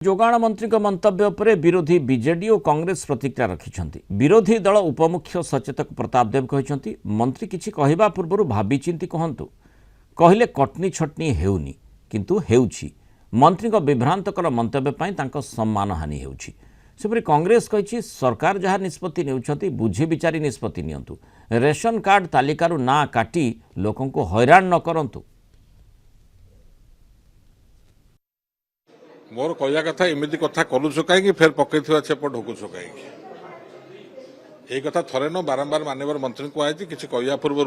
जोगाण मंत्री मंतव्य पर विरोधी बीजेडी और कांग्रेस प्रतिक्रिया रखिंट विरोधी दल उपमुख्य सचेतक प्रताप देव कहते मंत्री किछि कहवा पूर्व भाविचिंती कहतु कहले कटनी छटनी हेउनी किंतु हेउछि मंत्री विभ्रांतकर मंतव्य पई तांको सम्मान हानि हेउछि सेपरि कांग्रेस कहिछि सरकार जहाँ निष्पत्ति नेउछंती बुझी विचारी निष्पत्ति नियंतु रेशन कार्ड तालिकारु ना काटी लोकों को हैरान न करंतु। मोर कहया कथा एमती कथा करूछु कहीं फेर पकई छेप ढोकुछु कहीं यही कथा थरे न बारंबार मानवर मंत्री कहुई कि कहया पूर्व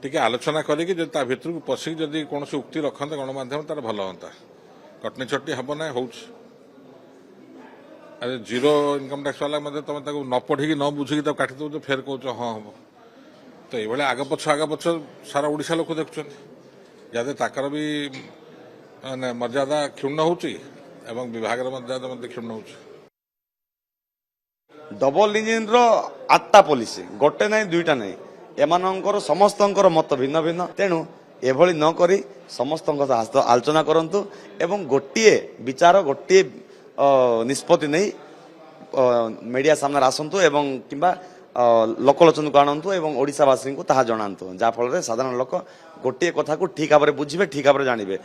टी आलोचना करी भितर को पशिक जदि कौन उक्ति रखते गणमाध्यम तार भल हाँ कटनी छटनी हम ना हो अरे जीरो इनकम टैक्स वाला तुम न पढ़ी न बुझिकी काटी दौ फेर कह हाँ हम तो ये आग पछ सारा ओडिशा लोक देखुं जदि ताकर भी मर्यादा क्षुण्ण होची एवं विभाग मर्यादा क्षुण्ण होची। डबल इंजिन रो 8टा पॉलिसी गोटे नहीं दुईटा नहीं एमानंकर समस्तंकर मत भिन्न भिन्न तेणु एभली न करी समस्त आलोचना करंतु एवं गोटिए विचार गोटिए निष्पत्ति नहीं मीडिया सामने आसतु एवं किंबा लोकलोचन को आणतु एवं ओडिशावासी को ताहा जणातु जहाँफल साधारण लोक गोटे कथा को ठीक भाव बुझे ठीक भाव जानवे।